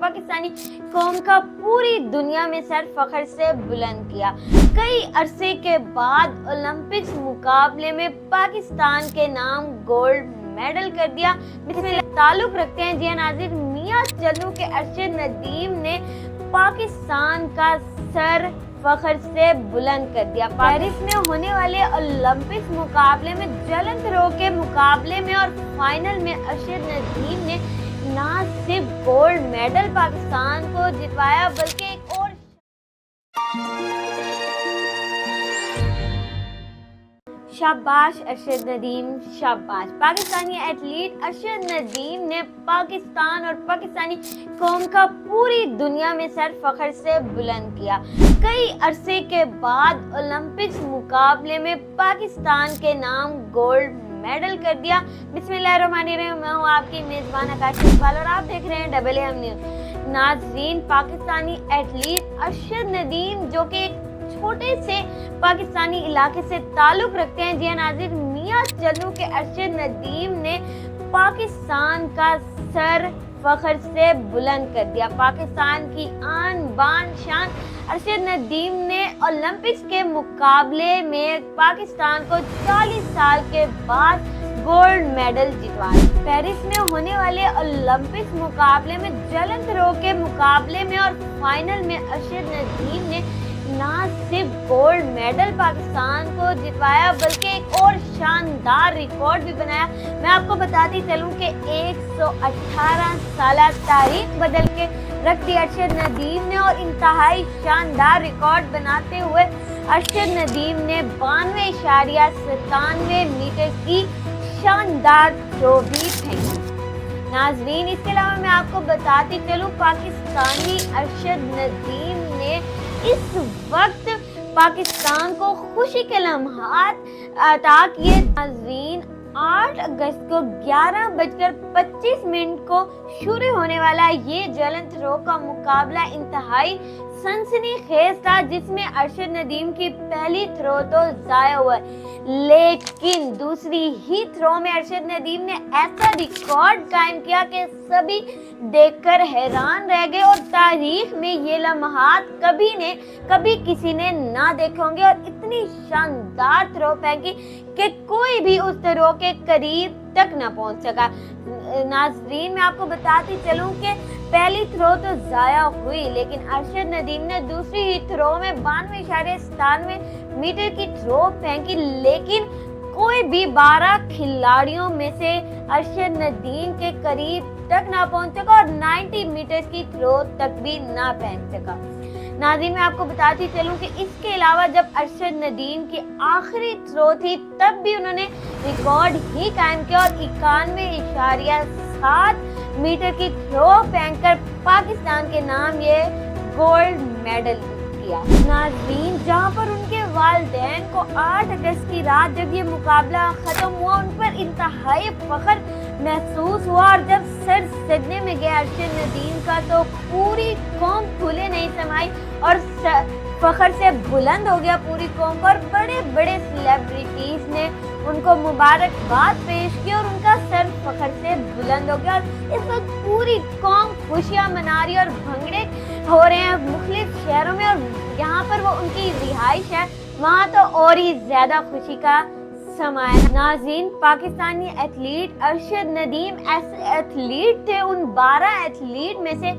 पाकिस्तानी कौम का पूरी दुनिया में सर फख्र से बुलंद किया। कई अरसे के बाद ओलंपिक्स मुकाबले में पाकिस्तान के नाम गोल्ड मेडल कर दिया। बिस्मिल्लाह ताल्लुक रखते हैं जी हाँ नाज़रीन, मियां चन्नू के अरशद नदीम ने पाकिस्तान का सर फख्र से बुलंद कर दिया। पेरिस में होने वाले ओलंपिक्स मुकाबले में जलन थ्रो के मुकाबले में और फाइनल में अरशद नदीम ने ना सिर्फ गोल्ड मेडल पाकिस्तान को जितवाया बल्कि एक और शाबाश अरशद नदीम, शाबाश। पाकिस्तानी एथलीट अरशद नदीम ने पाकिस्तान और पाकिस्तानी कौम का पूरी दुनिया में सर फख्र से बुलंद किया। कई अरसे के बाद ओलंपिक्स मुकाबले में पाकिस्तान के नाम गोल्ड मेडल कर दिया। बिस्मिल्लाहिर्रहमानिर्रहीम, मैं हूँ आपकी मेज़बान आकाश इकबाल और आप देख रहे हैं डबल एम न्यूज़। नाज़रीन, पाकिस्तानी एथलीट अरशद नदीम जो कि एक छोटे से पाकिस्तानी इलाके से ताल्लुक रखते हैं, जी हाँ नाज़रीन, मियां चन्नू के अरशद नदीम ने पाकिस्तान का सर फख्र से बुलंद कर दिया। पाकिस्तान की आन बान शान अरशद नदीम ने ओलंपिक्स के मुकाबले में पाकिस्तान को 40 साल के बाद गोल्ड मेडल जितवाया। पेरिस में होने वाले ओलंपिक्स मुकाबले में जलन थ्रो के मुकाबले में और फाइनल में अरशद नदीम ने ना सिर्फ गोल्ड मेडल पाकिस्तान को जितवाया बल्कि एक और शानदार रिकॉर्ड भी बनाया। मैं आपको बताती चलूं कि 118 साल तारीख बदल के रख दी अरशद नदीम ने और इंतहाई शानदार रिकॉर्ड बनाते हुए अरशद नदीम ने 92.97 मीटर की शानदार थ्रो भी फेंकी। नाजरीन, इसके अलावा मैं आपको बताती चलूं पाकिस्तानी अरशद नदीम ने इस वक्त पाकिस्तान को खुशी के लम्हात अता किए। नाज़रीन, 8 अगस्त को 11:25 को शुरू होने वाला ये जलन थ्रो का मुकाबला इंतहाई सनसनीखेज था, जिसमें अरशद नदीम की पहली थ्रो तो जाया हुआ, लेकिन दूसरी ही थ्रो में अरशद नदीम ने ऐसा रिकॉर्ड कायम किया कि सभी देखकर हैरान रह गए और तारीख में ये लम्हात कभी किसी ने ना देखे होंगे और इतनी शानदार थ्रो फेंकी कि कोई भी उस थ्रो के करीब तक ना पहुंच सका। नाजरीन, मैं आपको बताती चलूं कि पहली थ्रो तो जाया हुई, लेकिन अरशद नदीम ने दूसरी ही थ्रो में 92.97 मीटर की थ्रो फेंकी, लेकिन कोई भी 12 खिलाड़ियों में से अरशद नदीम के करीब तक ना पहुंच सका और 90 मीटर की थ्रो तक भी ना फेंक सका। नाज़रीन, मैं आपको बताती चलूं कि इसके अलावा जब अरशद नदीम की आखिरी थ्रो थी तब भी उन्होंने रिकॉर्ड ही कायम किया और 91.7 मीटर की थ्रो फेंककर पाकिस्तान के नाम ये गोल्ड मेडल किया। नाज़रीन, जहां पर उनके वालिदैन को 8 अगस्त की रात जब ये मुकाबला खत्म हुआ उन पर इंतहाई फख्र महसूस हुआ और जब सर सजने में गया अरशद नदीम का तो पूरी कौम फूले नहीं समाई और फख्र से बुलंद हो गया पूरी कौम पर। बड़े बड़े सेलिब्रिटीज ने उनको मुबारकबाद पेश की और उनका सर फख्र से बुलंद हो गया और इस वक्त पूरी कौम खुशियां मना रही है और भंगड़े हो रहे हैं मुख्तलिफ शहरों में और यहाँ पर वो उनकी रिहाइश है वहाँ तो और ही ज्यादा खुशी का समाया। नाज़रीन, पाकिस्तानी एथलीट अरशद नदीम ऐसे एथलीट थे उन 12 एथलीट में से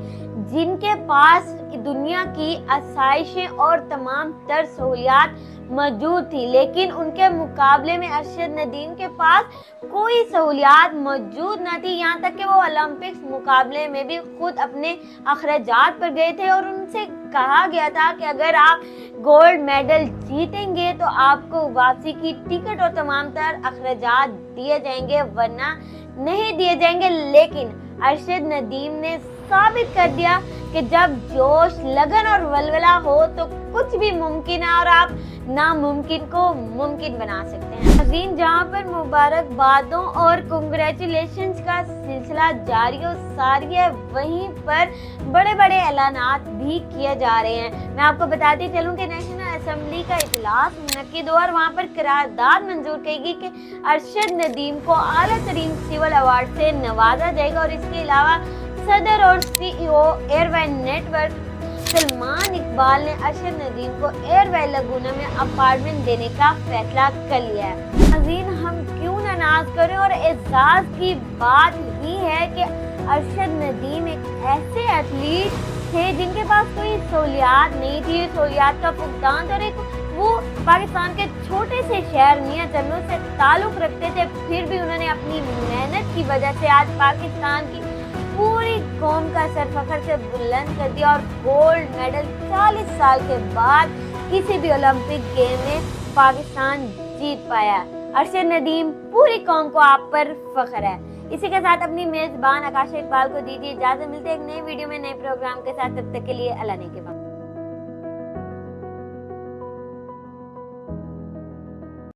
जिनके पास दुनिया की आसाइशें और तमाम तर सहूलियात मौजूद थी, लेकिन उनके मुकाबले में अरशद नदीम के पास कोई सहूलियात मौजूद न थी। यहाँ तक कि वो ओलंपिक्स मुकाबले में भी खुद अपने अखराजात पर गए थे और उनसे कहा गया था कि अगर आप गोल्ड मेडल जीतेंगे तो आपको वापसी की टिकट और तमाम तर अखराजात दिए जाएंगे वरना नहीं दिए जाएंगे। लेकिन अरशद नदीम ने साबित कर दिया कि जब जोश, लगन और वलवला हो तो कुछ भी मुमकिन है और आप नामुमकिन को मुमकिन बना सकते हैं। नाज़रीन, जहाँ पर मुबारकबादों और कंग्रेचुलेशंस का सिलसिला जारी और सारी है, वहीं पर बड़े बड़े ऐलानात भी किए जा रहे हैं। मैं आपको बताती चलूँ कि नेशनल असेंबली का इजलास मुनक्किद हुआ और वहाँ पर करारदाद मंजूर की गई कि अरशद नदीम को आला तरीन सिविल अवार्ड से नवाजा जाएगा और इसके अलावा صدر اور CEO ایئروے نیٹورک سلمان اقبال نے ارشد ندیم کو ایئروے لگونا میں اپارٹمنٹ دینے کا فیصلہ کر لیا ہے۔ ناظرین، ہم کیوں نہ ناز کریں، اور اعزاز کی بات ہی ہے کہ ارشد ندیم ایک ایسے ایتھلیٹ تھے جن کے پاس کوئی سہولیات نہیں تھی، سہولیات کا فقدان تھا، اور ایک وہ پاکستان کے چھوٹے سے شہر میاں چنو سے تعلق رکھتے تھے، پھر بھی انہوں نے اپنی محنت کی وجہ سے آج پاکستان کی پوری قوم کا سر فخر سے بلند کر دیا اور گولڈ میڈل 40 سال کے بعد کسی بھی اولمپک گیم میں پاکستان جیت پایا۔ ارشد ندیم، پوری قوم کو آپ پر فخر ہے۔ اسی کے ساتھ اپنی میزبان آکاشا اقبال کو دیجیے اجازت، ملتے ہیں ایک نئی ویڈیو میں نئے پروگرام کے ساتھ، تب تک کے لیے اللہ نے کے بعد۔